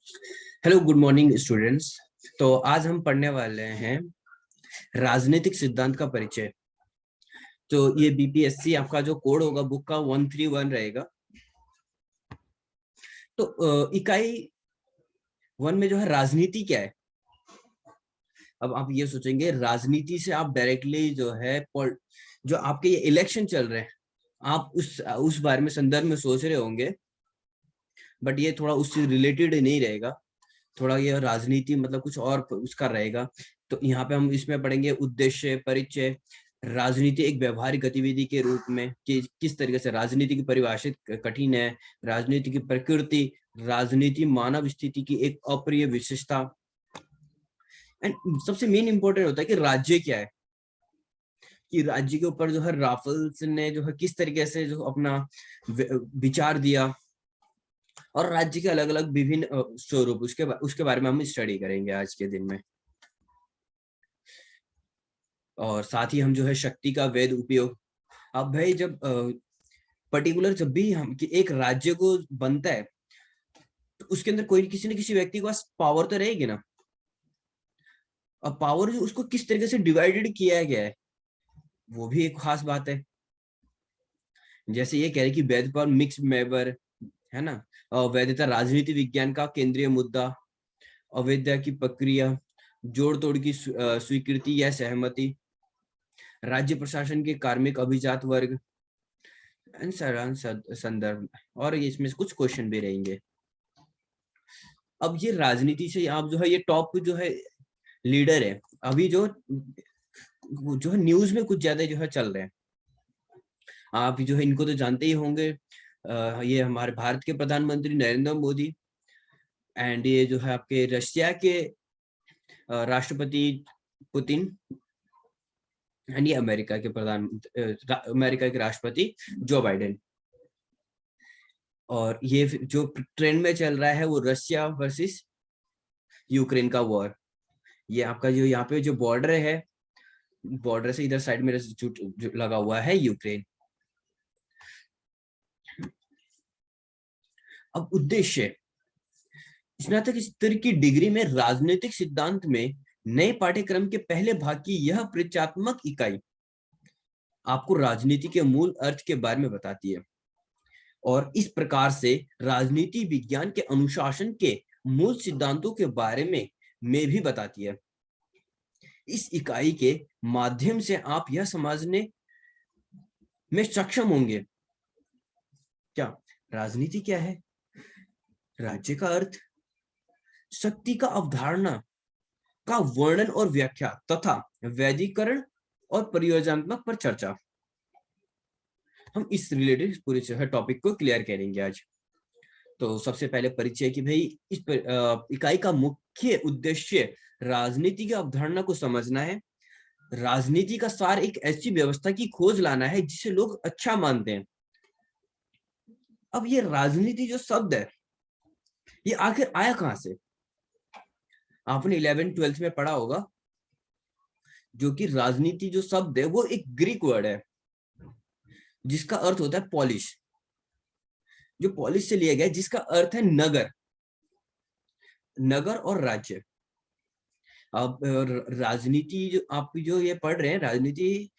Hello, good morning students. तो आज हम पढ़ने वाले हैं राजनीतिक सिद्धांत का परिचय। तो ये बीपीएससी आपका जो कोड होगा बुक का 131 रहेगा। तो इकाई 1 में जो है राजनीति क्या है। अब आप ये सोचेंगे राजनीति से आप डायरेक्टली जो है जो आपके ये इलेक्शन चल रहे हैं आप उस बारे में संदर्भ में सोच रहे होंगे, बट ये थोड़ा उससे रिलेटेड नहीं रहेगा। थोड़ा ये राजनीति मतलब कुछ और उसका रहेगा। तो यहाँ पे हम इसमें पढ़ेंगे उद्देश्य, परिचय, राजनीति एक व्यवहारिक गतिविधि के रूप में कि किस तरीके से राजनीति की परिभाषित कठिन है, राजनीति की प्रकृति, राजनीति मानव स्थिति की एक अप्रिय विशेषता, एंड सबसे मेन इंपॉर्टेंट होता है कि राज्य क्या है, कि राज्य के ऊपर जो है राफल्स ने जो है किस तरीके से जो अपना विचार दिया, और राज्य के अलग अलग विभिन्न स्वरूप उसके बारे में हम स्टडी करेंगे आज के दिन में। और साथ ही हम जो है शक्ति का वैध उपयोग। अब भाई जब पर्टिकुलर जब भी हम कि एक राज्य को बनता है तो उसके अंदर कोई किसी न किसी व्यक्ति के पास पावर तो रहेगी ना। अब पावर जो उसको किस तरीके से डिवाइडेड किया गया है वो भी एक खास बात है। जैसे ये कह रहे कि वैध पर मिक्स मेवर है ना, वैधता राजनीति विज्ञान का केंद्रीय मुद्दा, अवैधता की प्रक्रिया, जोड़ तोड़ की स्वीकृति या सहमति, राज्य प्रशासन के कार्मिक अभिजात वर्ग, संदर्भ, और इसमें से कुछ क्वेश्चन भी रहेंगे। अब ये राजनीति से आप जो है ये टॉप जो है लीडर है अभी जो है न्यूज में कुछ ज्यादा जो है चल रहे हैं। आप जो है इनको तो जानते ही होंगे। ये हमारे भारत के प्रधानमंत्री नरेंद्र मोदी, एंड ये जो है आपके रशिया के राष्ट्रपति पुतिन, एंड ये अमेरिका के राष्ट्रपति जो बाइडेन। और ये जो ट्रेंड में चल रहा है वो रशिया वर्सेस यूक्रेन का वॉर। ये आपका जो यहाँ पे जो बॉर्डर है, बॉर्डर से इधर साइड में जो लगा हुआ है यूक्रेन। अब उद्देश्य, स्नातक स्तर की डिग्री में राजनीतिक सिद्धांत में नए पाठ्यक्रम के पहले भाग की यह परिचयात्मक इकाई आपको राजनीति के मूल अर्थ के बारे में बताती है और इस प्रकार से राजनीति विज्ञान के अनुशासन के मूल सिद्धांतों के बारे में भी बताती है। इस इकाई के माध्यम से आप यह समझने में सक्षम होंगे क्या राजनीति क्या है, राज्य का अर्थ, शक्ति का अवधारणा का वर्णन और व्याख्या तथा वैधिकरण और परियोजनात्मक पर चर्चा। हम इस रिलेटेड पूरे टॉपिक को क्लियर करेंगे आज। तो सबसे पहले परिचय कि भाई इस इकाई का मुख्य उद्देश्य राजनीति की अवधारणा को समझना है। राजनीति का सार एक ऐसी व्यवस्था की खोज लाना है जिसे लोग अच्छा मानते हैं। अब ये राजनीति जो शब्द है ये आखिर आया कहां से। आपने 11th-12th में पढ़ा होगा जो कि राजनीति जो शब्द है वो एक ग्रीक वर्ड है जिसका अर्थ होता है पॉलिश, जो पॉलिश से लिया गया जिसका अर्थ है नगर, नगर और राज्य। अब राजनीति जो आप जो ये पढ़ रहे हैं राजनीति,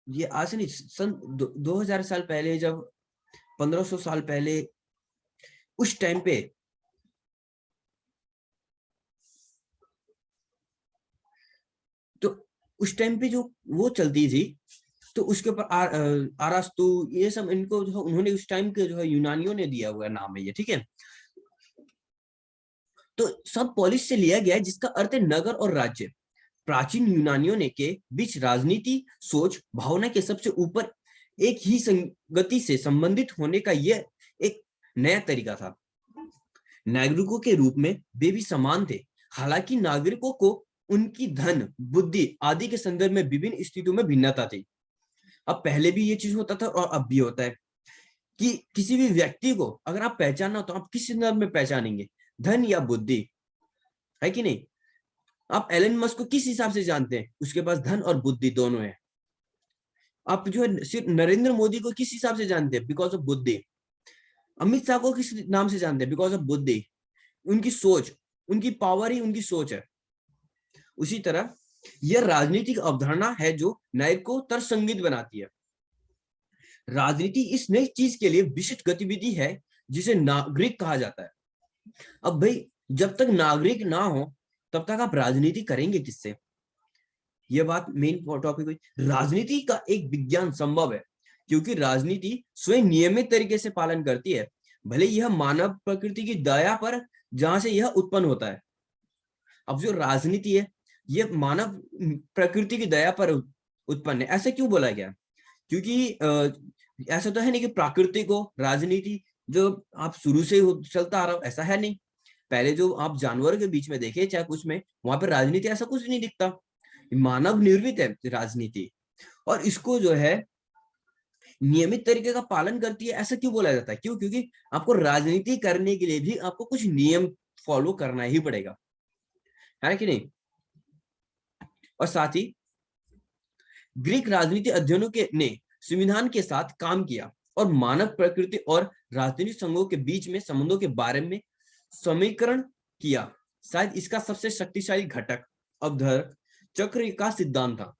ये आज नहीं, सन 2000 साल पहले, जब 1500 साल पहले उस टाइम पे तो उस टाइम पे जो वो चलती थी तो उसके ऊपर अरस्तु ये सब इनको जो उन्होंने उस टाइम के जो है यूनानियों ने दिया हुआ नाम है ये, ठीक है। तो सब पॉलिश से लिया गया है जिसका अर्थ है नगर और राज्य। प्राचीन यूनानियों ने के बीच राजनीति सोच भावना के सबसे ऊपर एक ही संगति से संबंधित होने का यह एक नया तरीका था। नागरिकों के रूप में वे भी समान थे, हालांकि नागरिकों को उनकी धन, बुद्धि आदि के संदर्भ में विभिन्न स्थितियों में भिन्नता थी। अब पहले भी ये चीज होता था और अब भी होता है कि किसी भी व्यक्ति को अगर आप पहचानना तो आप किस संदर्भ में पहचानेंगे, धन या बुद्धि, है कि नहीं। आप एलन मस्क को किस हिसाब से जानते हैं, उसके पास धन और बुद्धि दोनों है। आप जो है सिर्फ नरेंद्र मोदी को किस हिसाब से जानते हैं, बिकॉज ऑफ बुद्धि। अमित शाह को किस नाम से जानते हैं, बिकॉज ऑफ बुद्धि। उनकी सोच, उनकी पावर ही उनकी सोच है। उसी तरह यह राजनीतिक अवधारणा है जो न्याय को तर्कसंगत बनाती है। राजनीति इस नई चीज के लिए विशिष्ट गतिविधि है जिसे नागरिक कहा जाता है। अब भाई, जब तक नागरिक ना हो तब तक आप राजनीति करेंगे किससे? यह बात मेन टॉपिक हुई। राजनीति का एक विज्ञान संभव है क्योंकि राजनीति स्वयं नियमित तरीके से पालन करती है, भले यह मानव प्रकृति की दया पर जहां से यह उत्पन्न होता है। अब जो राजनीति है यह मानव प्रकृति की दया पर उत्पन्न है। ऐसे क्यों बोला गया? क्योंकि ऐसा तो है नहीं कि प्राकृतिक हो राजनीति, जो आप शुरू से चलता आ रहा हो, ऐसा है नहीं। पहले जो आप जानवरों के बीच में देखे चाहे कुछ में, वहां पर राजनीति ऐसा कुछ नहीं दिखता। मानव निर्मित है राजनीति, और इसको जो है नियमित तरीके का पालन करती है। ऐसा क्यों बोला जाता है? क्यों? क्योंकि आपको राजनीति करने के लिए भी आपको कुछ नियम फॉलो करना ही पड़ेगा, है कि नहीं? और साथ ही ग्रीक राजनीति अध्ययनों के ने संविधान के साथ काम किया और मानव प्रकृति और राजनीतिक संघों के बीच में संबंधों के बारे में समीकरण किया। शायद इसका सबसे शक्तिशाली घटक अवधर्क चक्र का सिद्धांत था।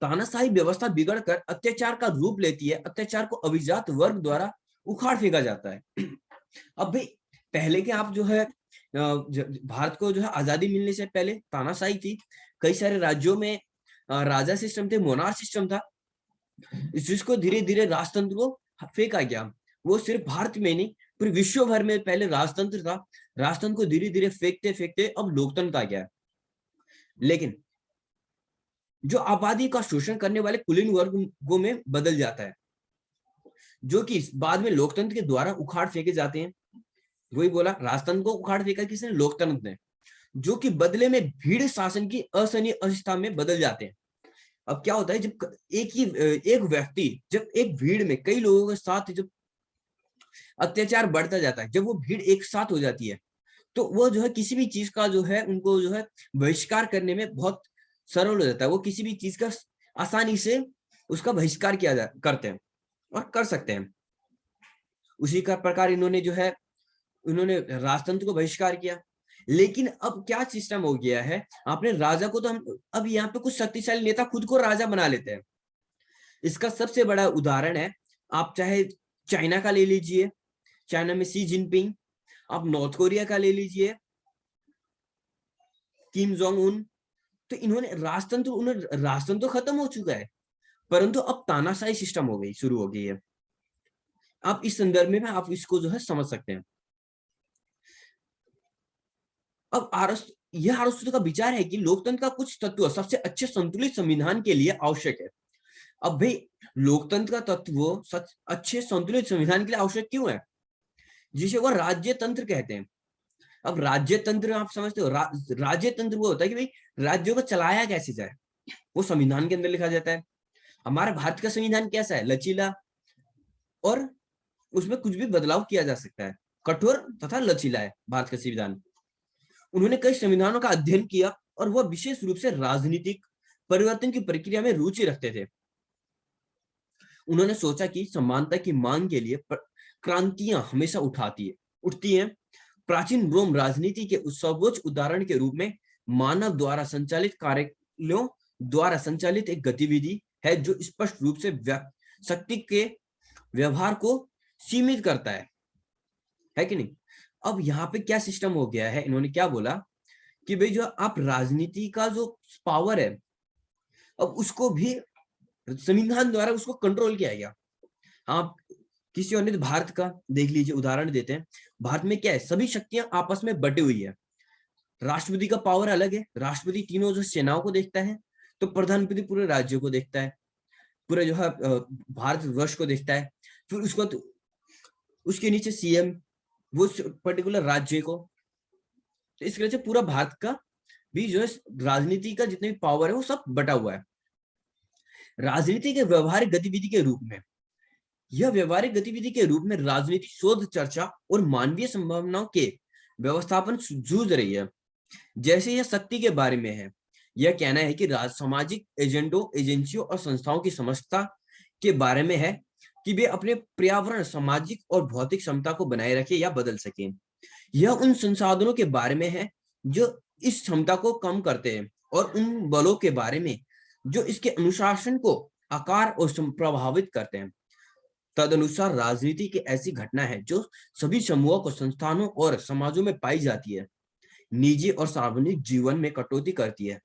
तानाशाही व्यवस्था बिगड़कर अत्याचार का रूप लेती है। अत्याचार को अभिजात वर्ग द्वारा उखाड़ फेंका जाता है। अब भाई, पहले के आप जो है भारत को जो है आजादी मिलने से पहले तानाशाही थी। कई सारे राज्यों में राजा सिस्टम थे, मोनार्क सिस्टम था, जिसको धीरे धीरे राजतंत्र को फेंका गया। वो सिर्फ भारत में नहीं, पूरे विश्व भर में पहले राजतंत्र था। राजतंत्र को धीरे धीरे फेंकते फेंकते अब लोकतंत्र आ गया। लेकिन जो आबादी का शोषण करने वाले कुलीन वर्गों में बदल जाता है, जो कि बाद में लोकतंत्र के द्वारा उखाड़ फेंके जाते हैं। वही बोला, राजतंत्र को उखाड़ फेंका किसने? लोकतंत्र ने, जो कि बदले में भीड़ शासन की असहनीय अवस्था में बदल जाते हैं। अब क्या होता है, जब एक व्यक्ति जब एक भीड़ में कई लोगों के साथ जब अत्याचार बढ़ता जाता है, जब वो भीड़ एक साथ हो जाती है, तो वो जो है किसी भी चीज का जो है उनको जो है बहिष्कार करने में बहुत सरल हो जाता है। वो किसी भी चीज का आसानी से उसका बहिष्कार करते हैं और कर सकते हैं। उसी का प्रकार उन्होंने राजतंत्र को बहिष्कार किया। लेकिन अब क्या सिस्टम हो गया है, आपने राजा को तो हम अब यहाँ पे कुछ शक्तिशाली नेता खुद को राजा बना लेते हैं। इसका सबसे बड़ा उदाहरण है, आप चाहे चाइना का ले लीजिए, चाइना में शी जिनपिंग, आप नॉर्थ कोरिया का ले लीजिए किम जोंग उन। तो उन्होंने राजतंत्र तो खत्म हो चुका है, परंतु अब तानाशाही सिस्टम शुरू हो गई है। आप इस संदर्भ में आप इसको जो है समझ सकते हैं। अब अरिस्टो का विचार है कि लोकतंत्र का कुछ तत्व सबसे अच्छे संतुलित संविधान के लिए आवश्यक है। अब भाई, लोकतंत्र का तत्व अच्छे संतुलित संविधान के लिए आवश्यक क्यों है? जिसे वो राज्य तंत्र कहते हैं। अब राज्य तंत्र आप समझते हो, राज्य तंत्र वो होता है कि भाई राज्यों को चलाया कैसे जाए, वो संविधान के अंदर लिखा जाता है। हमारे भारत का संविधान कैसा है? लचीला, और उसमें कुछ भी बदलाव किया जा सकता है। कठोर तथा लचीला है भारत का संविधान। उन्होंने कई संविधानों का अध्ययन किया और वह विशेष रूप से राजनीतिक परिवर्तन की प्रक्रिया में रुचि रखते थे। उन्होंने सोचा कि समानता की मांग के लिए क्रांतियां हमेशा उठती हैं। प्राचीन रोम राजनीति के सर्वोच्च उदाहरण के रूप में मानव द्वारा संचालित कार्यों द्वारा संचालित एक गतिविधि है जो स्पष्ट रूप से शक्ति के व्यवहार को सीमित करता है कि नहीं? अब यहाँ पे क्या सिस्टम हो गया है, इन्होंने क्या बोला कि भाई जो आप राजनीति का जो पावर है, अब उसको भी संविधान द्वारा उसको कंट्रोल किया गया। आप किसी और ने तो भारत का देख लीजिए, उदाहरण देते हैं। भारत में क्या है, सभी शक्तियां आपस में बटी हुई है। राष्ट्रपति का पावर अलग है, राष्ट्रपति तीनों जो सेनाओं को देखता है, तो प्रधानमंत्री पूरे राज्य को देखता है, पूरे जो है भारत वर्ष को देखता है। फिर उसके नीचे सीएम, वो पर्टिकुलर राज्य को। तो इस वजह से पूरा भारत का भी जो है राजनीति का जितने भी पावर है वो सब बटा हुआ है। राजनीति के व्यवहारिक गतिविधि के रूप में राजनीति शोध, चर्चा और मानवीय संभावनाओं के व्यवस्थापन जूझ रही है। जैसे यह शक्ति के बारे में है, यह कहना है कि सामाजिक एजेंडों, एजेंसियों और संस्थाओं की समस्या के बारे में है कि वे अपने पर्यावरण, सामाजिक और भौतिक क्षमता को बनाए रखे या बदल सकें। यह उन संसाधनों के बारे में है जो इस क्षमता को कम करते हैं, और उन बलों के बारे में जो इसके अनुशासन को आकार और प्रभावित करते हैं। तदनुसार राजनीति की ऐसी घटना है जो सभी समूहों को, संस्थानों और समाजों में पाई जाती है, निजी और सार्वजनिक जीवन में कटौती करती है।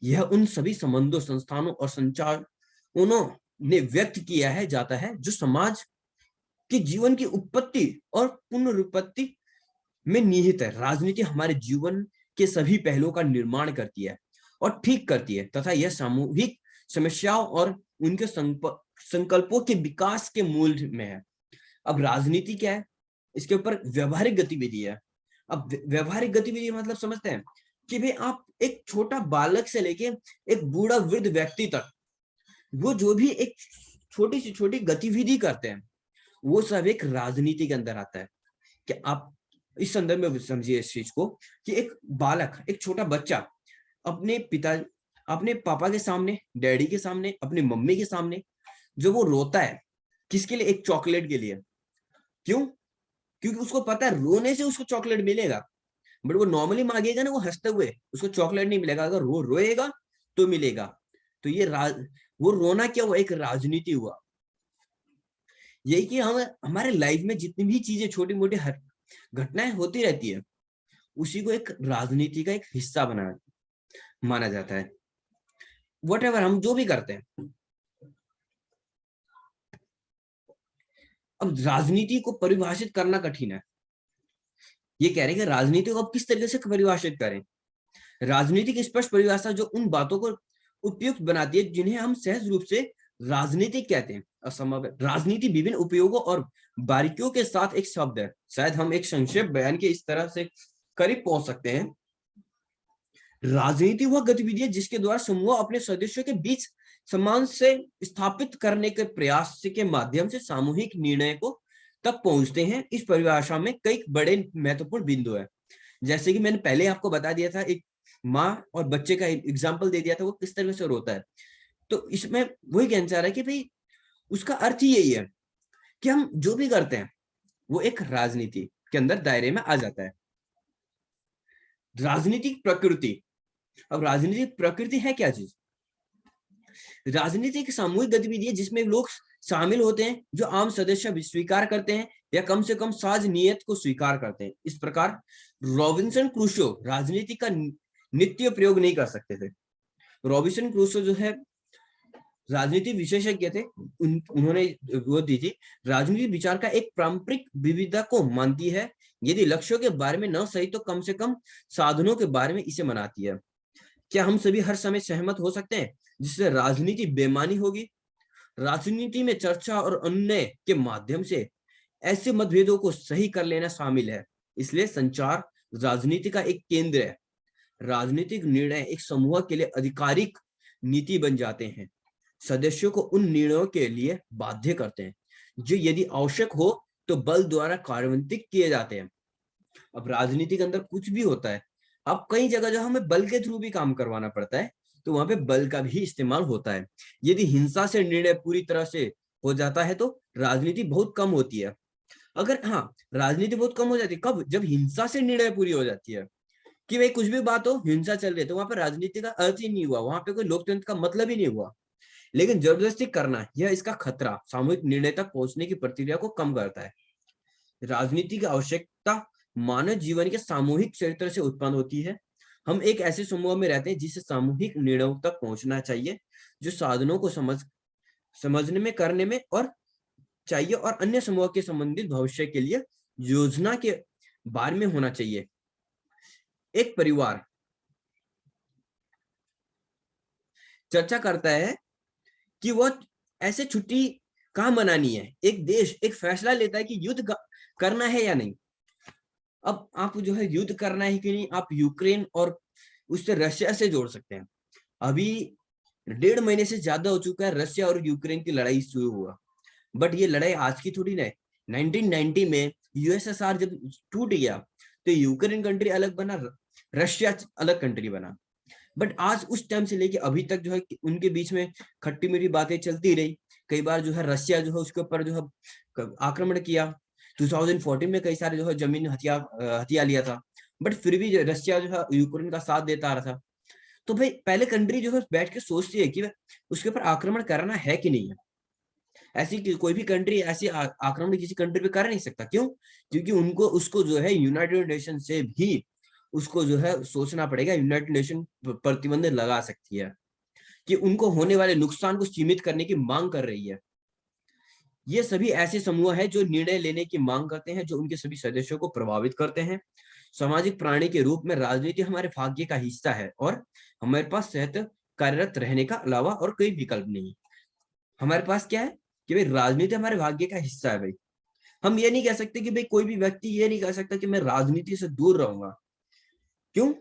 यह उन सभी संबंधों, संस्थानों और संचालनों ने व्यक्त किया है जाता है जो समाज के जीवन की उत्पत्ति और पुनरुत्पत्ति में निहित है। राजनीति हमारे जीवन के सभी पहलुओं का निर्माण करती है और ठीक करती है, तथा यह सामूहिक समस्याओं और उनके संकल्पों के विकास के मूल में है। अब राजनीति क्या है? इसके ऊपर व्यवहारिक गतिविधि है। अब व्यवहारिक गतिविधि मतलब समझते हैं कि भाई आप एक छोटा बालक से लेके एक बूढ़ा वृद्ध व्यक्ति तक, वो जो भी एक छोटी से छोटी गतिविधि करते हैं, वो सब एक राजनीति के अंदर आता है। कि आप इस संदर्भ में समझिए इस चीज को, कि एक बालक, एक छोटा बच्चा अपने पिता, अपने पापा के सामने, डैडी के सामने, अपनी मम्मी के सामने जो वो रोता है, किसके लिए? एक चॉकलेट के लिए। क्यों? क्योंकि उसको पता है रोने से उसको चॉकलेट मिलेगा, बट वो नॉर्मली मांगेगा ना, वो हंसते हुए, उसको चॉकलेट नहीं मिलेगा। अगर वो रोएगा तो मिलेगा। तो ये वो रोना क्या हुआ? एक राजनीति हुआ। यही कि हम हमारे लाइफ में जितनी भी चीजें, छोटी मोटी घटनाएं होती रहती है, उसी को एक राजनीति का एक हिस्सा माना जाता है। व्हाटएवर हम जो भी करते हैं। अब राजनीति को परिभाषित करना कठिन है। ये कह रहे हैं कि राजनीति को अब किस तरीके से परिभाषित करें। राजनीति की स्पष्ट परिभाषा जो उन बातों को उपयुक्त बनाती है जिन्हें हम सहज रूप से राजनीतिक कहते हैं, असंभव है। राजनीति विभिन्न उपयोगों और बारीकियों के साथ एक शब्द है। शायद हम एक संक्षेप बयान के इस तरह से करीब पहुंच सकते हैं। राजनीति वह गतिविधि है जिसके द्वारा समूह अपने सदस्यों के बीच सम्मान से स्थापित करने के प्रयास के माध्यम से सामूहिक निर्णय को तक पहुंचते हैं। इस परिभाषा में कई बड़े महत्वपूर्ण बिंदु है। जैसे कि मैंने पहले आपको बता दिया था, एक माँ और बच्चे का एग्जाम्पल दे दिया था, वो किस तरह से रोता है। तो इसमें वही कहना चाह रहा है कि भाई उसका अर्थ ही यही है कि हम जो भी करते हैं वो एक राजनीति के अंदर दायरे में आ जाता है। राजनीतिक प्रकृति। अब राजनीतिक प्रकृति है क्या चीज? राजनीति एक सामूहिक गतिविधि है जिसमें लोग शामिल होते हैं जो आम सदस्य स्वीकार करते हैं या कम से कम साझ नियत को स्वीकार करते हैं। इस प्रकार रॉबिन्सन क्रूसो राजनीति का नित्य प्रयोग नहीं कर सकते थे। रॉबिन्सन क्रूसो जो है राजनीति विशेषज्ञ थे, उन्होंने वो दी थी, राजनीति विचार का एक पारंपरिक विविधता को मानती है। यदि लक्ष्यों के बारे में न सही तो कम से कम साधनों के बारे में इसे मनाती है। क्या हम सभी हर समय सहमत हो सकते हैं जिससे राजनीति बेमानी होगी? राजनीति में चर्चा और अन्य के माध्यम से ऐसे मतभेदों को सही कर लेना शामिल है। इसलिए संचार राजनीति का एक केंद्र है। राजनीतिक निर्णय एक समूह के लिए आधिकारिक नीति बन जाते हैं, सदस्यों को उन निर्णयों के लिए बाध्य करते हैं जो यदि आवश्यक हो तो बल द्वारा कार्यान्वित किए जाते हैं। अब राजनीति के अंदर कुछ भी होता है, अब कई जगह जो हमें बल के थ्रू भी काम करवाना पड़ता है, तो वहां पे बल का भी इस्तेमाल होता है। यदि हिंसा से निर्णय पूरी तरह से हो जाता है तो राजनीति बहुत कम होती है। अगर हाँ, राजनीति बहुत कम हो जाती है कब? जब हिंसा से निर्णय पूरी हो जाती है, कि भाई कुछ भी बात हो, हिंसा चल रही है, तो वहां पर राजनीति का अर्थ ही नहीं हुआ, वहां पे कोई लोकतंत्र का मतलब ही नहीं हुआ। लेकिन जबरदस्ती करना, यह इसका खतरा सामूहिक निर्णय तक पहुंचने की प्रक्रिया को कम करता है। राजनीति की आवश्यकता मानव जीवन के सामूहिक चरित्र से उत्पन्न होती है। हम एक ऐसे समूह में रहते हैं जिसे सामूहिक निर्णयों तक पहुंचना चाहिए, जो साधनों को समझने में, करने में और चाहिए, और अन्य समूह के संबंधित भविष्य के लिए योजना के बारे में होना चाहिए। एक परिवार चर्चा करता है कि वह ऐसे छुट्टी कहाँ मनानी है। एक देश एक फैसला लेता है कि युद्ध करना है या नहीं। अब आप जो है युद्ध करना है कि नहीं, आप यूक्रेन और उससे रशिया से जोड़ सकते हैं। अभी 1.5 महीने से ज्यादा हो चुका है रशिया और यूक्रेन की लड़ाई शुरू हुआ, बट ये लड़ाई आज की थोड़ी ना है। 1990 में यूएसएसआर जब टूट गया तो यूक्रेन कंट्री अलग बना, रशिया अलग कंट्री बना। बट आज उस टाइम से लेके अभी तक जो है उनके बीच में खट्टी मीठी बातें चलती रही। कई बार जो है रशिया जो है उसके ऊपर जो है आक्रमण किया, 2014 में कई सारे जो है जमीन हथिया लिया था, बट फिर भी रशिया जो है यूक्रेन का साथ देता आ रहा था। तो भाई पहले कंट्री जो है बैठ के सोचती है कि उसके ऊपर आक्रमण करना है कि नहीं है। ऐसी कोई भी कंट्री ऐसी आक्रमण किसी कंट्री पे कर नहीं सकता। क्यों? क्योंकि उनको उसको जो है यूनाइटेड नेशन से भी उसको जो है सोचना पड़ेगा। यूनाइटेड नेशन प्रतिबंध लगा सकती है कि उनको होने वाले नुकसान को सीमित करने की मांग कर रही है। ये सभी ऐसे समूह है जो निर्णय लेने की मांग करते हैं, जो उनके सभी सदस्यों को प्रभावित करते हैं। सामाजिक प्राणी के रूप में राजनीति हमारे भाग्य का हिस्सा है और हमारे पास सहत कार्यरत रहने का अलावा और कोई विकल्प नहीं। हमारे पास क्या है कि भाई राजनीति हमारे भाग्य का हिस्सा है। भाई हम ये नहीं कह सकते कि भाई कोई भी व्यक्ति ये नहीं कह सकता कि मैं राजनीति से दूर रहूंगा। क्यों?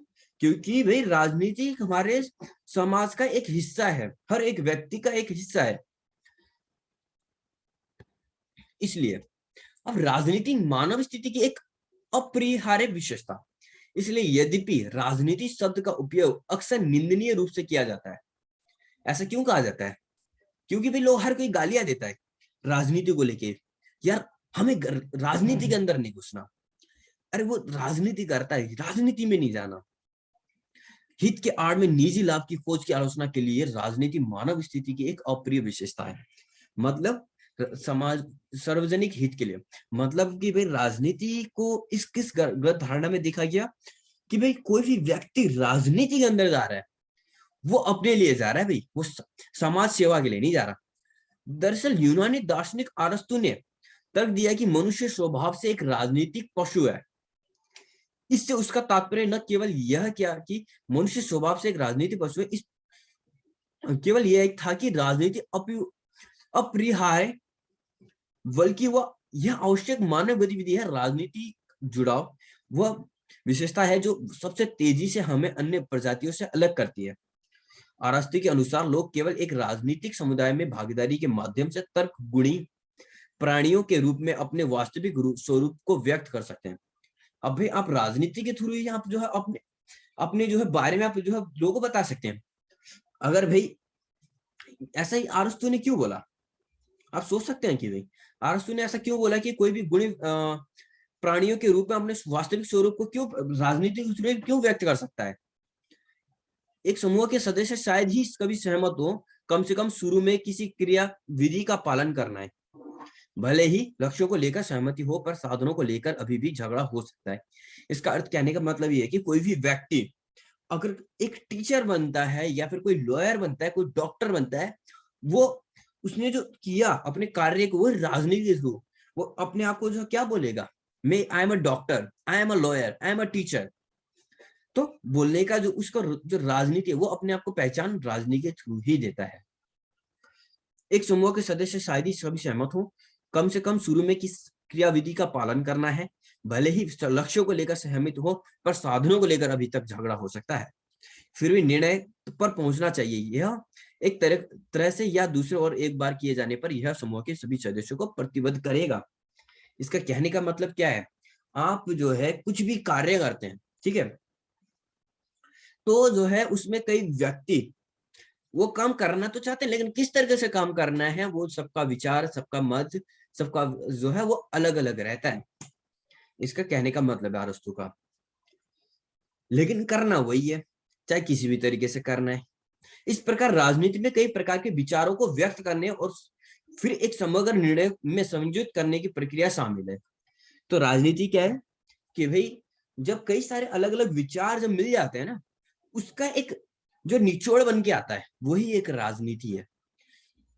क्योंकि भाई राजनीति हमारे समाज का एक हिस्सा है, हर एक व्यक्ति का एक हिस्सा है। इसलिए अब राजनीति मानव स्थिति की एक अपरिहार्य विशेषता। इसलिए यद्यपि राजनीति शब्द का उपयोग अक्सर निंदनीय रूप से किया जाता है। ऐसा क्यों कहा जाता है? क्योंकि भाई लोग, हर कोई गालियां देता है राजनीति को लेके। यार हमें राजनीति के अंदर नहीं घुसना। अरे वो राजनीति करता है, राजनीति में नहीं जाना। हित के आड़ में निजी लाभ की खोज की आलोचना के लिए राजनीति मानव स्थिति की एक अप्रिय विशेषता है। मतलब समाज सार्वजनिक हित के लिए, मतलब कि भाई राजनीति को इस किस गलत धारणा में देखा गया कि भाई कोई भी व्यक्ति राजनीति के अंदर जा रहा है वो अपने लिए जा रहा है, भाई वो समाज सेवा के लिए नहीं जा रहा। दरअसल यूनानी दार्शनिक अरस्तु ने तर्क दिया कि मनुष्य स्वभाव से एक राजनीतिक पशु है। इससे उसका तात्पर्य न केवल यह क्या कि मनुष्य स्वभाव से एक राजनीतिक पशु है, इस केवल यह था कि राजनीति अपरिहार्य, बल्कि वह यह आवश्यक मानव गतिविधि है। राजनीति जुड़ाव वह विशेषता है जो सबसे तेजी से हमें अन्य प्रजातियों से अलग करती है। अरस्तु के अनुसार लोग केवल एक राजनीतिक समुदाय में भागीदारी के माध्यम से तर्क गुणी प्राणियों के रूप में अपने वास्तविक स्वरूप को व्यक्त कर सकते हैं। अब भाई आप राजनीति के थ्रू ही आप जो है अपने अपने जो है बारे में आप जो है लोगों को बता सकते हैं। अगर भाई ऐसा ही अरस्तु ने क्यों बोला, आप सोच सकते हैं कि भाई अरस्तु ने ऐसा क्यों बोला कि कोई भी गुणी प्राणियों के रूप में अपने वास्तविक स्वरूप को क्यों राजनीति के थ्रू क्यों व्यक्त कर सकता है। एक समूह के सदस्य शायद ही कभी सहमत हो, कम से कम शुरू में किसी क्रिया विधि का पालन करना है। भले ही लक्ष्यों को लेकर सहमति हो, पर साधनों को लेकर अभी भी झगड़ा हो सकता है। इसका अर्थ कहने का मतलब ये है कि कोई भी व्यक्ति अगर एक टीचर बनता है या फिर कोई लॉयर बनता है, कोई डॉक्टर बनता है, वो उसने जो किया अपने कार्य को, वो राजनीति के थ्रू, वो अपने आप को जो क्या बोलेगा, मैं I am a doctor, I am a lawyer, I am a teacher. तो बोलने का जो उसका जो राजनीति है वो अपने आप को पहचान राजनीति के थ्रू ही देता है। एक समूह के सदस्य शायद ही सभी सहमत हो, कम से कम शुरू में किस क्रियाविधि का पालन करना है। भले ही लक्ष्यों को लेकर सहमत हो, पर साधनों को लेकर अभी तक झगड़ा हो सकता है। फिर भी निर्णय पर पहुंचना चाहिए। यह एक तरह से या दूसरे और एक बार किए जाने पर यह समूह के सभी सदस्यों को प्रतिबद्ध करेगा। इसका कहने का मतलब क्या है, आप जो है कुछ भी कार्य करते हैं, ठीक है, तो जो है उसमें कई व्यक्ति वो काम करना तो चाहते हैं, लेकिन किस तरीके से काम करना है वो सबका विचार, सबका मत, सबका जो है वो अलग अलग रहता है। इसका कहने का मतलब है अरस्तु का, लेकिन करना वही है, चाहे किसी भी तरीके से करना है। इस प्रकार राजनीति में कई प्रकार के विचारों को व्यक्त करने और फिर एक समग्र निर्णय में संयोजित करने की प्रक्रिया शामिल है। तो राजनीति क्या है कि भाई जब कई सारे अलग अलग विचार जब मिल जाते हैं ना, उसका एक जो निचोड़ बन के आता है वही एक राजनीति है।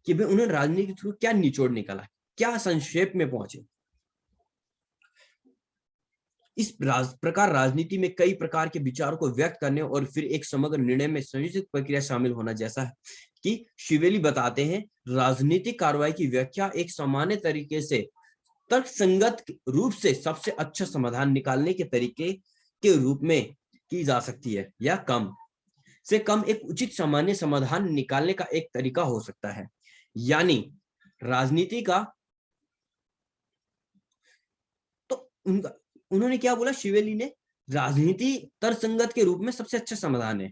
कि भाई उन्होंने राजनीति के थ्रू क्या निचोड़ निकाला, क्या संक्षेप में पहुंचे। इस प्रकार राजनीति में कई प्रकार के विचारों को व्यक्त करने और फिर एक समग्र निर्णय में संयोजित प्रक्रिया शामिल होना, जैसा है कि शिवेली बताते हैं, राजनीतिक कार्रवाई की व्याख्या एक सामान्य तरीके से तर्कसंगत रूप से सबसे अच्छा समाधान निकालने के तरीके के रूप में की जा सकती है, या कम से कम एक उचित सामान्य समाधान निकालने का एक तरीका हो सकता है। यानी राजनीति का तो उन्होंने क्या बोला, शिवेली ने, राजनीति तर्कसंगत के रूप में सबसे अच्छा समाधान है।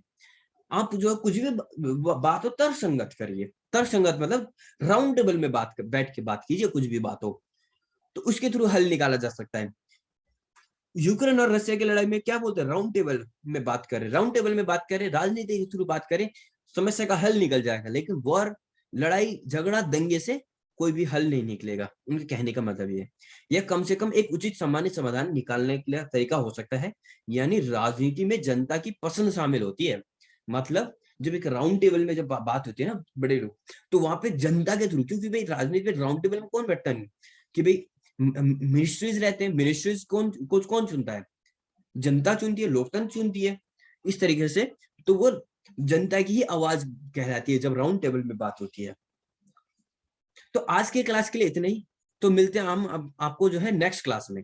आप जो कुछ भी बात हो तर्कसंगत करिए। तर्कसंगत मतलब राउंड टेबल में बैठ के बात कीजिए, कुछ भी बात हो तो उसके थ्रू हल निकाला जा सकता है। यूक्रेन और रशिया की लड़ाई में क्या बोलते हैं, राउंड टेबल में बात करें, राउंड टेबल में बात करें, राजनीति के थ्रू बात करें, समस्या का हल निकल जाएगा। लेकिन वॉर, लड़ाई झगड़ा दंगे से कोई भी हल नहीं निकलेगा। उनके कहने का मतलब ये है, यह कम से कम एक उचित सामान्य समाधान निकालने के लिए तरीका हो सकता है। यानी राजनीति में जनता की पसंद शामिल होती है। मतलब जब एक राउंड टेबल में जब बात होती है ना बड़े लोग, तो वहां पे जनता के थ्रू, क्योंकि भाई राजनीति में राउंड टेबल में कौन बैठता नहीं कि भाई मिनिस्ट्रीज रहते हैं, मिनिस्ट्रीज कौन चुनता है, जनता चुनती है, लोकतंत्र चुनती है। इस तरीके से तो वो जनता की ही आवाज कहलाती है जब राउंड टेबल में बात होती है। तो आज के क्लास के लिए इतना ही। तो मिलते हैं हम अब आपको जो है नेक्स्ट क्लास में।